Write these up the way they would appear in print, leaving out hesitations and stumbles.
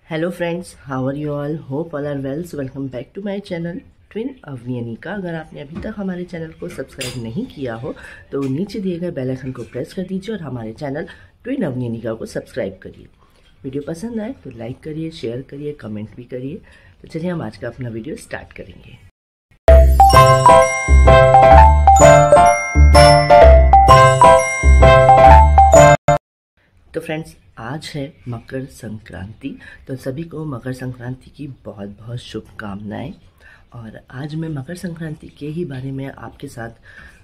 Hello friends, how are you all? Hope all are well. Welcome back to my channel twin Avni Anika. अगर आपने अभी तक हमारे channel को सब्सक्राइब नहीं किया हो तो नीचे दिए गए बेल आइकन को प्रेस कर दीजिए और हमारे चैनल ट्विन अवनी अनिका को सब्सक्राइब करिए. वीडियो पसंद आए तो लाइक करिए, शेयर करिए, कमेंट भी करिए. तो चलिए हम आज का अपना वीडियो स्टार्ट करेंगे. तो फ्रेंड्स, आज है मकर संक्रांति. तो सभी को मकर संक्रांति की बहुत बहुत शुभकामनाएं. और आज मैं मकर संक्रांति के ही बारे में आपके साथ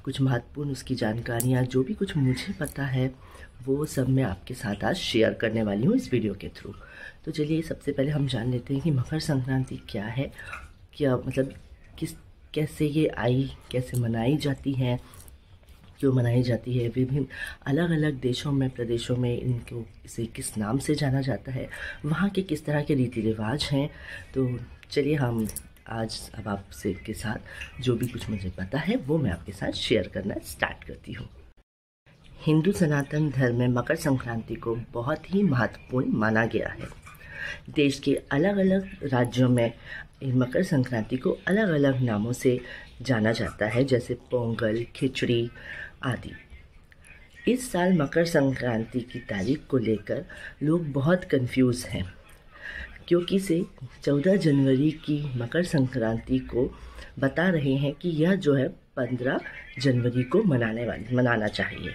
कुछ महत्वपूर्ण उसकी जानकारियाँ, जो भी कुछ मुझे पता है वो सब मैं आपके साथ आज शेयर करने वाली हूँ इस वीडियो के थ्रू. तो चलिए सबसे पहले हम जान लेते हैं कि मकर संक्रांति क्या है, क्या मतलब कैसे ये आई, कैसे मनाई जाती है, क्यों मनाई जाती है. विभिन्न अलग अलग देशों में, प्रदेशों में इनको इसे किस नाम से जाना जाता है, वहाँ के किस तरह के रीति रिवाज हैं. तो चलिए हम आज अब आपसे के साथ जो भी कुछ मुझे पता है वो मैं आपके साथ शेयर करना स्टार्ट करती हूँ. हिंदू सनातन धर्म में मकर संक्रांति को बहुत ही महत्वपूर्ण माना गया है. देश के अलग अलग राज्यों में मकर संक्रांति को अलग अलग नामों से जाना जाता है, जैसे पोंगल, खिचड़ी आदि. इस साल मकर संक्रांति की तारीख को लेकर लोग बहुत कंफ्यूज हैं, क्योंकि इसे 14 जनवरी की मकर संक्रांति को बता रहे हैं कि यह जो है 15 जनवरी को मनाना चाहिए.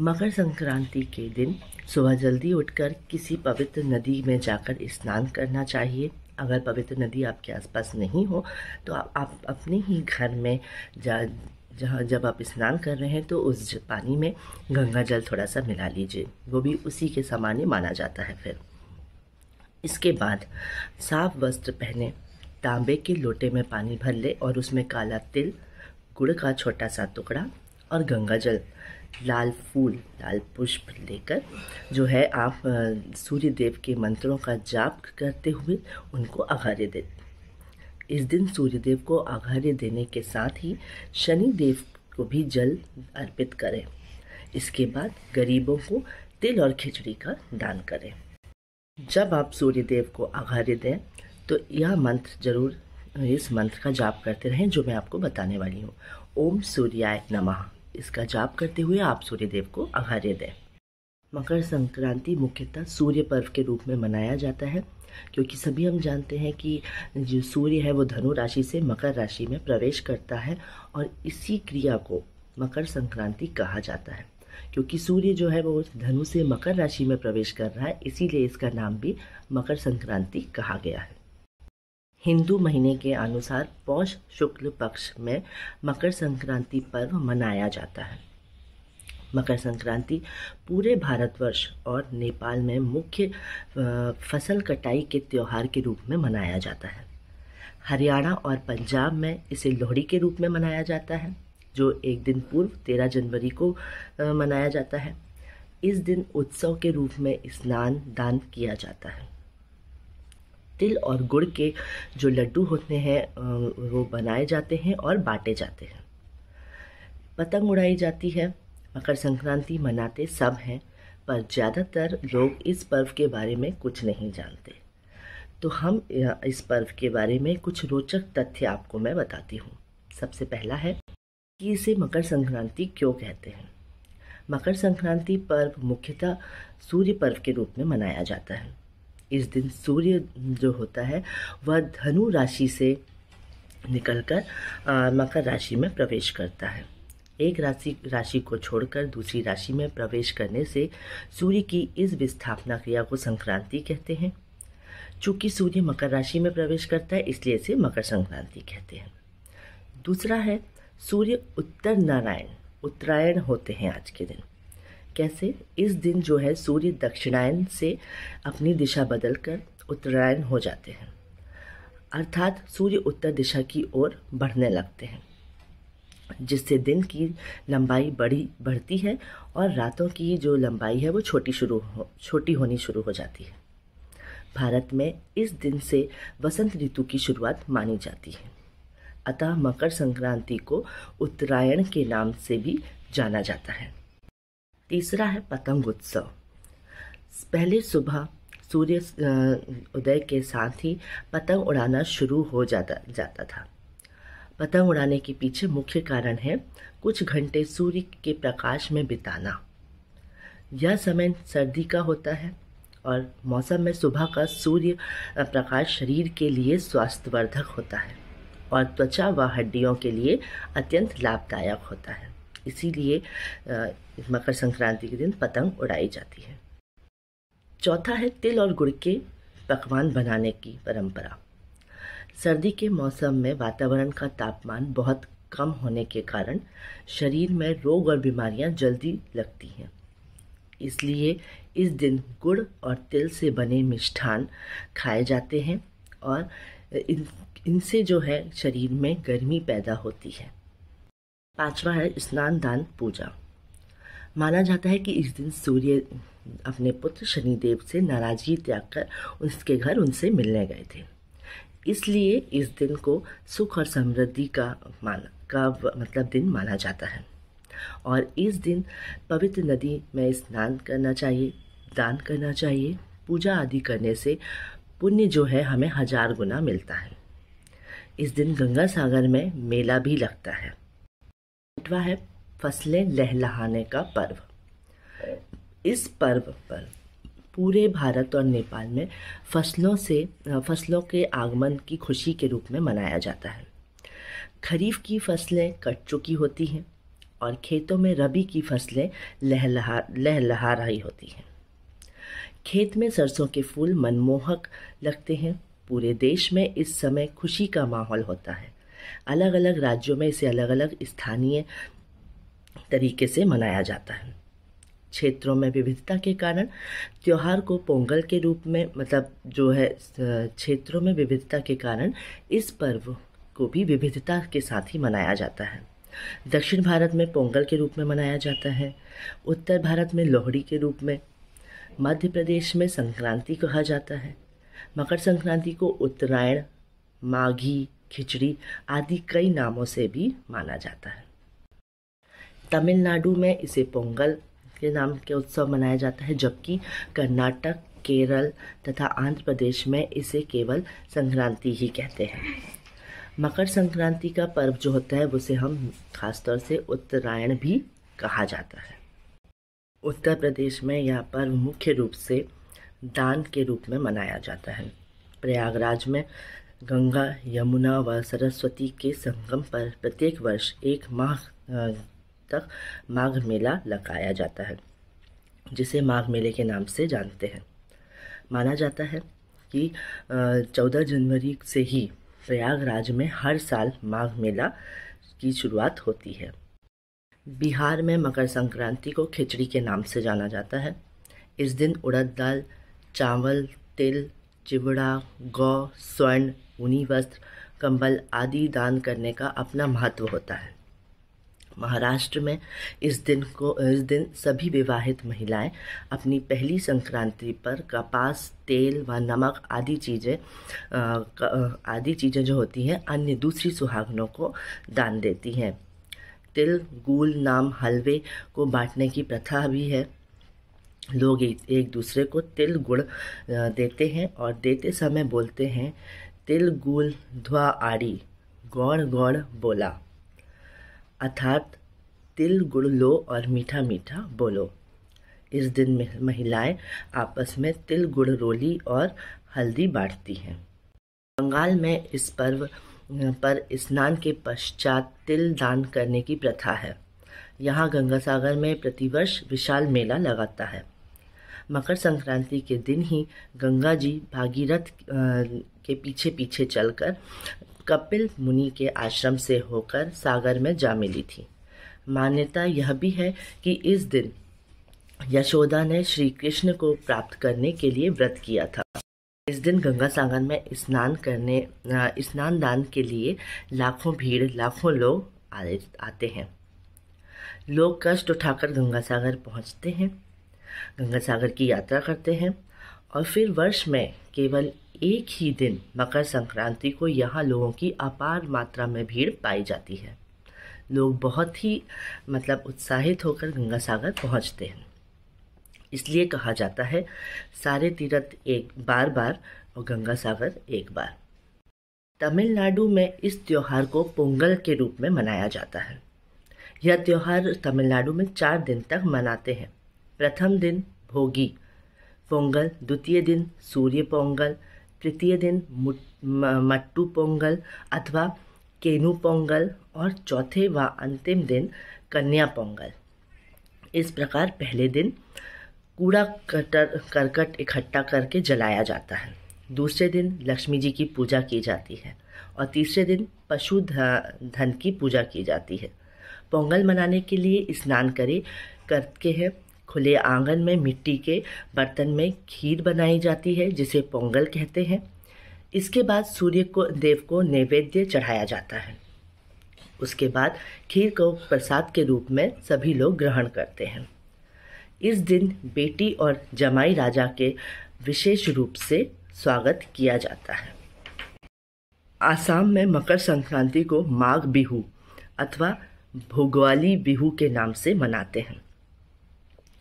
मकर संक्रांति के दिन सुबह जल्दी उठकर किसी पवित्र नदी में जाकर स्नान करना चाहिए. अगर पवित्र नदी आपके आसपास नहीं हो तो आप अपने ही घर में जहाँ जब आप स्नान कर रहे हैं तो उस पानी में गंगा जल थोड़ा सा मिला लीजिए, वो भी उसी के समान माना जाता है. फिर इसके बाद साफ वस्त्र पहने तांबे के लोटे में पानी भर ले और उसमें काला तिल, गुड़ का छोटा सा टुकड़ा और गंगा जल, लाल फूल, लाल पुष्प लेकर जो है आप सूर्य देव के मंत्रों का जाप करते हुए उनको अर्घ्य दें. इस दिन सूर्य देव को अर्घ्य देने के साथ ही शनि देव को भी जल अर्पित करें. इसके बाद गरीबों को तिल और खिचड़ी का दान करें. जब आप सूर्य देव को अर्घ्य दें तो यह मंत्र जरूर, इस मंत्र का जाप करते रहें जो मैं आपको बताने वाली हूँ. ओम सूर्याय नमः. इसका जाप करते हुए आप सूर्य देव को अर्घ्य दें. मकर संक्रांति मुख्यतः सूर्य पर्व के रूप में मनाया जाता है, क्योंकि सभी हम जानते हैं कि जो सूर्य है वो धनु राशि से मकर राशि में प्रवेश करता है और इसी क्रिया को मकर संक्रांति कहा जाता है. क्योंकि सूर्य जो है वो धनु से मकर राशि में प्रवेश कर रहा है, इसीलिए इसका नाम भी मकर संक्रांति कहा गया है. हिंदू महीने के अनुसार पौष शुक्ल पक्ष में मकर संक्रांति पर्व मनाया जाता है. मकर संक्रांति पूरे भारतवर्ष और नेपाल में मुख्य फसल कटाई के त्यौहार के रूप में मनाया जाता है. हरियाणा और पंजाब में इसे लोहड़ी के रूप में मनाया जाता है, जो एक दिन पूर्व 13 जनवरी को मनाया जाता है. इस दिन उत्सव के रूप में स्नान दान किया जाता है. तिल और गुड़ के जो लड्डू होते हैं वो बनाए जाते हैं और बांटे जाते हैं. पतंग उड़ाई जाती है. मकर संक्रांति मनाते सब हैं, पर ज़्यादातर लोग इस पर्व के बारे में कुछ नहीं जानते. तो हम इस पर्व के बारे में कुछ रोचक तथ्य आपको मैं बताती हूँ. सबसे पहला है कि इसे मकर संक्रांति क्यों कहते हैं. मकर संक्रांति पर्व मुख्यतः सूर्य पर्व के रूप में मनाया जाता है. इस दिन सूर्य जो होता है वह धनु राशि से निकलकर मकर राशि में प्रवेश करता है. एक राशि को छोड़कर दूसरी राशि में प्रवेश करने से सूर्य की इस विस्थापना क्रिया को संक्रांति कहते हैं. चूँकि सूर्य मकर राशि में प्रवेश करता है इसलिए इसे मकर संक्रांति कहते हैं. दूसरा है सूर्य उत्तरायण होते हैं आज के दिन. कैसे? इस दिन जो है सूर्य दक्षिणायन से अपनी दिशा बदलकर उत्तरायण हो जाते हैं, अर्थात सूर्य उत्तर दिशा की ओर बढ़ने लगते हैं, जिससे दिन की लंबाई बढ़ती है और रातों की जो लंबाई है वो छोटी होनी शुरू हो जाती है. भारत में इस दिन से वसंत ऋतु की शुरुआत मानी जाती है. अतः मकर संक्रांति को उत्तरायण के नाम से भी जाना जाता है. तीसरा है पतंग उत्सव. पहले सुबह सूर्य उदय के साथ ही पतंग उड़ाना शुरू हो जाता था। पतंग उड़ाने के पीछे मुख्य कारण है कुछ घंटे सूर्य के प्रकाश में बिताना। यह समय सर्दी का होता है और मौसम में सुबह का सूर्य प्रकाश शरीर के लिए स्वास्थ्यवर्धक होता है और त्वचा व हड्डियों के लिए अत्यंत लाभदायक होता है। इसीलिए मकर संक्रांति के दिन पतंग उड़ाई जाती है। चौथा है तिल और गुड़ के पकवान बनाने की परंपरा। सर्दी के मौसम में वातावरण का तापमान बहुत कम होने के कारण शरीर में रोग और बीमारियां जल्दी लगती हैं। इसलिए इस दिन गुड़ और तिल से बने मिष्ठान खाए जाते हैं और इनसे जो है शरीर में गर्मी पैदा होती है। पांचवा है स्नान दान पूजा। माना जाता है कि इस दिन सूर्य अपने पुत्र शनिदेव से नाराजगी त्याग कर उसके घर उनसे मिलने गए थे। इसलिए इस दिन को सुख और समृद्धि का मतलब दिन माना जाता है और इस दिन पवित्र नदी में स्नान करना चाहिए, दान करना चाहिए। पूजा आदि करने से पुण्य जो है हमें 1000 गुना मिलता है। इस दिन गंगा सागर में मेला भी लगता है। छठवां है फसलें लहलहाने का पर्व। इस पर्व पर पूरे भारत और नेपाल में फसलों के आगमन की खुशी के रूप में मनाया जाता है। खरीफ की फसलें कट चुकी होती हैं और खेतों में रबी की फसलें लहलहा रही होती हैं। खेत में सरसों के फूल मनमोहक लगते हैं। पूरे देश में इस समय खुशी का माहौल होता है। अलग अलग राज्यों में इसे अलग अलग स्थानीय तरीके से मनाया जाता है। क्षेत्रों में विविधता के कारण त्योहार को पोंगल के रूप में क्षेत्रों में विविधता के कारण इस पर्व को भी विविधता के साथ ही मनाया जाता है। दक्षिण भारत में पोंगल के रूप में मनाया जाता है, उत्तर भारत में लोहड़ी के रूप में, मध्य प्रदेश में संक्रांति कहा जाता है। मकर संक्रांति को उत्तरायण, माघी, खिचड़ी आदि कई नामों से भी माना जाता है। तमिलनाडु में इसे पोंगल के नाम के उत्सव मनाया जाता है, जबकि कर्नाटक, केरल तथा आंध्र प्रदेश में इसे केवल संक्रांति ही कहते हैं। मकर संक्रांति का पर्व जो होता है उसे हम खासतौर से उत्तरायण भी कहा जाता है। उत्तर प्रदेश में यह पर्व मुख्य रूप से दान के रूप में मनाया जाता है। प्रयागराज में गंगा, यमुना व सरस्वती के संगम पर प्रत्येक वर्ष 1 माह तक माघ मेला लगाया जाता है, जिसे माघ मेले के नाम से जानते हैं। माना जाता है कि 14 जनवरी से ही प्रयागराज में हर साल माघ मेला की शुरुआत होती है। बिहार में मकर संक्रांति को खिचड़ी के नाम से जाना जाता है। इस दिन उड़द दाल, चावल, तिल, चिवड़ा, गौ, स्वर्ण, ऊनी वस्त्र, कंबल आदि दान करने का अपना महत्व होता है। महाराष्ट्र में इस दिन सभी विवाहित महिलाएं अपनी पहली संक्रांति पर कपास, तेल व नमक आदि चीज़ें जो होती हैं अन्य दूसरी सुहागनों को दान देती हैं। तिल, गुड़, नाम, हलवे को बांटने की प्रथा भी है। लोग एक दूसरे को तिल गुड़ देते हैं और देते समय बोलते हैं, तिल गुड़ ध्वा आड़ी, गौड़ गौड़ बोला, अर्थात तिल गुड़ लो और मीठा मीठा बोलो। इस दिन महिलाएं आपस में तिल गुड़ रोली और हल्दी बांटती हैं। बंगाल में इस पर्व पर स्नान के पश्चात तिल दान करने की प्रथा है। यहाँ गंगासागर में प्रतिवर्ष विशाल मेला लगाता है। मकर संक्रांति के दिन ही गंगा जी भागीरथ के पीछे पीछे चलकर कपिल मुनि के आश्रम से होकर सागर में जा मिली थी। मान्यता यह भी है कि इस दिन यशोदा ने श्री कृष्ण को प्राप्त करने के लिए व्रत किया था। इस दिन गंगा सागर में स्नान दान के लिए लाखों लोग आते हैं। लोग कष्ट उठाकर गंगा सागर पहुँचते हैं, गंगा सागर की यात्रा करते हैं और फिर वर्ष में केवल एक ही दिन मकर संक्रांति को यहाँ लोगों की अपार मात्रा में भीड़ पाई जाती है। लोग बहुत ही उत्साहित होकर गंगा सागर पहुँचते हैं। इसलिए कहा जाता है सारे तीर्थ एक बार बार और गंगा सागर एक बार। तमिलनाडु में इस त्योहार को पोंगल के रूप में मनाया जाता है। यह त्योहार तमिलनाडु में 4 दिन तक मनाते हैं। प्रथम दिन भोगी पोंगल, द्वितीय दिन सूर्य पोंगल, तृतीय दिन मट्टू पोंगल अथवा केनू पोंगल और चौथे व अंतिम दिन कन्या पोंगल। इस प्रकार पहले दिन कूड़ा करकट इकट्ठा करके जलाया जाता है, दूसरे दिन लक्ष्मी जी की पूजा की जाती है और तीसरे दिन पशु धन की पूजा की जाती है। पोंगल मनाने के लिए स्नान करके है खुले आंगन में मिट्टी के बर्तन में खीर बनाई जाती है जिसे पोंगल कहते हैं। इसके बाद सूर्य देव को नैवेद्य चढ़ाया जाता है। उसके बाद खीर को प्रसाद के रूप में सभी लोग ग्रहण करते हैं। इस दिन बेटी और जमाई राजा के विशेष रूप से स्वागत किया जाता है। आसाम में मकर संक्रांति को माघ बिहू अथवा भोगाली बिहू के नाम से मनाते हैं।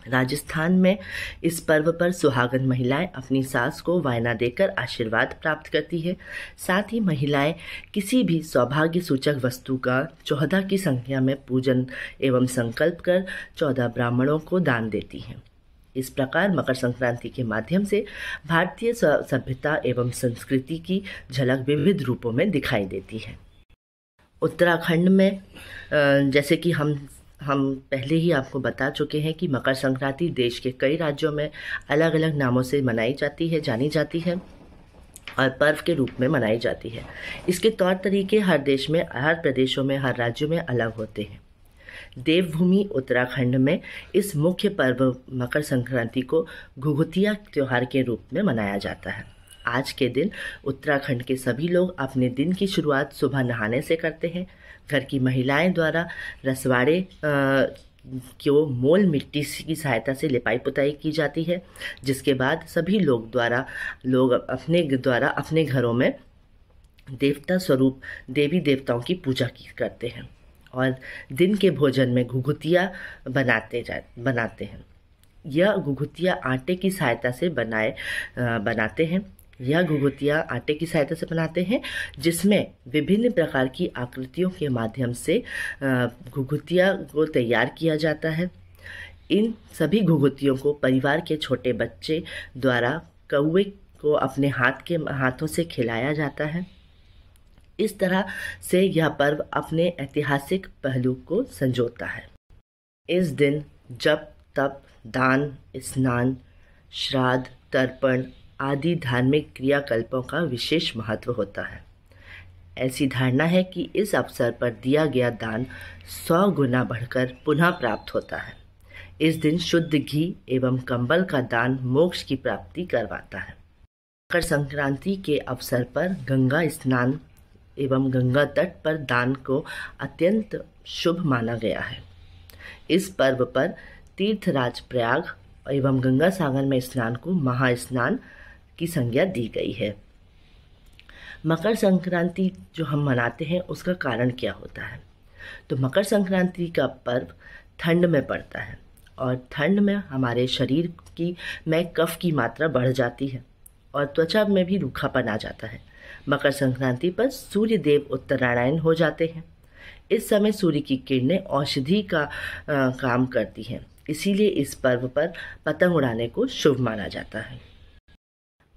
राजस्थान में इस पर्व पर सुहागन महिलाएं अपनी सास को वायना देकर आशीर्वाद प्राप्त करती है। साथ ही महिलाएं किसी भी सौभाग्य सूचक वस्तु का 14 की संख्या में पूजन एवं संकल्प कर 14 ब्राह्मणों को दान देती हैं। इस प्रकार मकर संक्रांति के माध्यम से भारतीय सभ्यता एवं संस्कृति की झलक विविध रूपों में दिखाई देती है। उत्तराखंड में जैसे कि हम पहले ही आपको बता चुके हैं कि मकर संक्रांति देश के कई राज्यों में अलग अलग नामों से मनाई जाती है, जानी जाती है और पर्व के रूप में मनाई जाती है। इसके तौर तरीके हर देश में, हर प्रदेशों में, हर राज्यों में अलग होते हैं। देवभूमि उत्तराखंड में इस मुख्य पर्व मकर संक्रांति को घुघुतिया त्यौहार के रूप में मनाया जाता है। आज के दिन उत्तराखंड के सभी लोग अपने दिन की शुरुआत सुबह नहाने से करते हैं। घर की महिलाएं द्वारा रसवाड़े को मोल मिट्टी की सहायता से लिपाई पुताई की जाती है, जिसके बाद सभी लोग अपने घरों में देवता स्वरूप देवी देवताओं की पूजा करते हैं और दिन के भोजन में घुघुतिया बनाते हैं। यह घुघुतिया आटे की सहायता से बनाते हैं जिसमें विभिन्न प्रकार की आकृतियों के माध्यम से घुघुतिया को तैयार किया जाता है। इन सभी घुघुतियों को परिवार के छोटे बच्चे द्वारा कौवे को अपने हाथों से खिलाया जाता है। इस तरह से यह पर्व अपने ऐतिहासिक पहलू को संजोता है। इस दिन जप, तप, दान, स्नान, श्राद्ध, तर्पण आदि धार्मिक क्रियाकल्पों का विशेष महत्व होता है। ऐसी धारणा है कि इस अवसर पर दिया गया दान 100 गुना बढ़कर पुनः प्राप्त होता है। इस दिन शुद्ध घी एवं कंबल का दान मोक्ष की प्राप्ति करवाता है। मकर संक्रांति के अवसर पर गंगा स्नान एवं गंगा तट पर दान को अत्यंत शुभ माना गया है। इस पर्व पर तीर्थराज प्रयाग एवं गंगा सागर में स्नान को महास्नान की संज्ञा दी गई है। मकर संक्रांति जो हम मनाते हैं उसका कारण क्या होता है? तो मकर संक्रांति का पर्व ठंड में पड़ता है और ठंड में हमारे शरीर में कफ की मात्रा बढ़ जाती है और त्वचा में भी रूखापन आ जाता है। मकर संक्रांति पर सूर्य देव उत्तरायण हो जाते हैं। इस समय सूर्य की किरणें औषधि का काम करती हैं, इसीलिए इस पर्व पर पतंग उड़ाने को शुभ माना जाता है।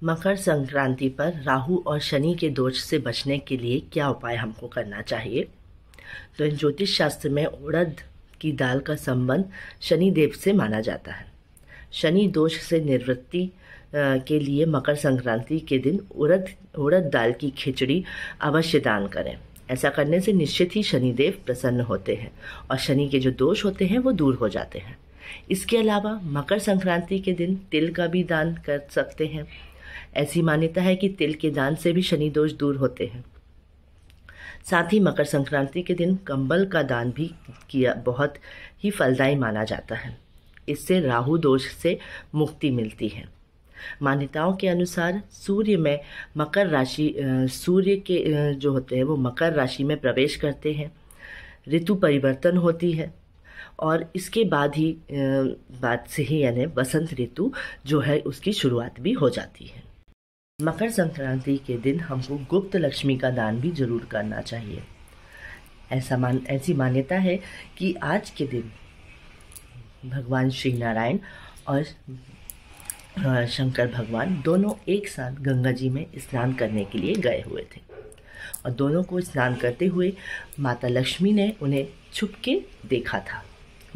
मकर संक्रांति पर राहु और शनि के दोष से बचने के लिए क्या उपाय हमको करना चाहिए? तो ज्योतिष शास्त्र में उड़द की दाल का संबंध शनि देव से माना जाता है। शनि दोष से निवृत्ति के लिए मकर संक्रांति के दिन उड़द दाल की खिचड़ी अवश्य दान करें। ऐसा करने से निश्चित ही शनिदेव प्रसन्न होते हैं और शनि के जो दोष होते हैं वो दूर हो जाते हैं। इसके अलावा मकर संक्रांति के दिन तिल का भी दान कर सकते हैं। ऐसी मान्यता है कि तिल के दान से भी शनि दोष दूर होते हैं। साथ ही मकर संक्रांति के दिन कंबल का दान भी किया बहुत ही फलदायी माना जाता है। इससे राहु दोष से मुक्ति मिलती है। मान्यताओं के अनुसार सूर्य के जो होते हैं वो मकर राशि में प्रवेश करते हैं। ऋतु परिवर्तन होती है और इसके बाद से ही यानी वसंत ऋतु जो है उसकी शुरुआत भी हो जाती है। मकर संक्रांति के दिन हमको गुप्त लक्ष्मी का दान भी जरूर करना चाहिए। ऐसी मान्यता है कि आज के दिन भगवान श्री नारायण और शंकर भगवान दोनों एक साथ गंगा जी में स्नान करने के लिए गए हुए थे और दोनों को स्नान करते हुए माता लक्ष्मी ने उन्हें छुपके देखा था।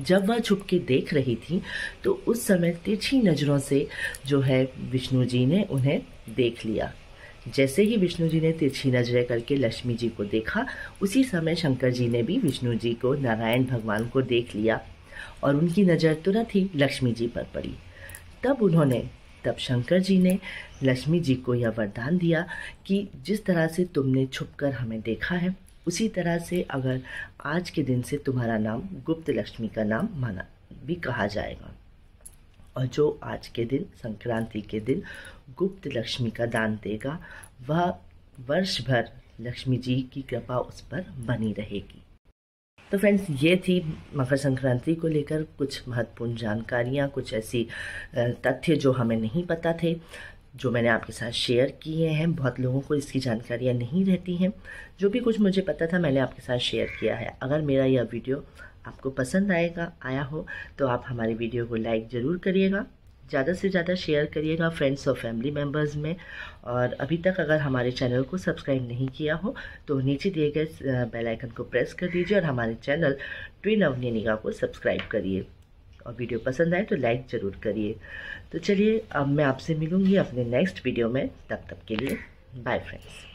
जब वह छुपके देख रही थी तो उस समय तिरछी नज़रों से जो है विष्णु जी ने उन्हें देख लिया। जैसे ही विष्णु जी ने तिरछी नजरें करके लक्ष्मी जी को देखा, उसी समय शंकर जी ने भी विष्णु जी को, नारायण भगवान को देख लिया और उनकी नज़र तुरंत ही लक्ष्मी जी पर पड़ी। तब शंकर जी ने लक्ष्मी जी को यह वरदान दिया कि जिस तरह से तुमने छुपकर हमें देखा है, उसी तरह से अगर आज के दिन से तुम्हारा नाम गुप्त लक्ष्मी का नाम माना भी कहा जाएगा, और जो आज के दिन संक्रांति के दिन गुप्त लक्ष्मी का दान देगा वह वर्ष भर लक्ष्मी जी की कृपा उस पर बनी रहेगी। तो फ्रेंड्स, ये थी मकर संक्रांति को लेकर कुछ महत्वपूर्ण जानकारियाँ, कुछ ऐसी तथ्य जो हमें नहीं पता थे, जो मैंने आपके साथ शेयर किए हैं। बहुत लोगों को इसकी जानकारियाँ नहीं रहती हैं। जो भी कुछ मुझे पता था मैंने आपके साथ शेयर किया है। अगर मेरा यह वीडियो आपको पसंद आया हो तो आप हमारी वीडियो को लाइक ज़रूर करिएगा, ज़्यादा से ज़्यादा शेयर करिएगा फ्रेंड्स और फैमिली मेम्बर्स में। और अभी तक अगर हमारे चैनल को सब्सक्राइब नहीं किया हो तो नीचे दिए गए बेल आइकन को प्रेस कर दीजिए और हमारे चैनल ट्विन अवनीनिका को सब्सक्राइब करिए। और वीडियो पसंद आए तो लाइक ज़रूर करिए। तो चलिए, अब मैं आपसे मिलूँगी अपने नेक्स्ट वीडियो में। तब तक के लिए बाय फ्रेंड्स।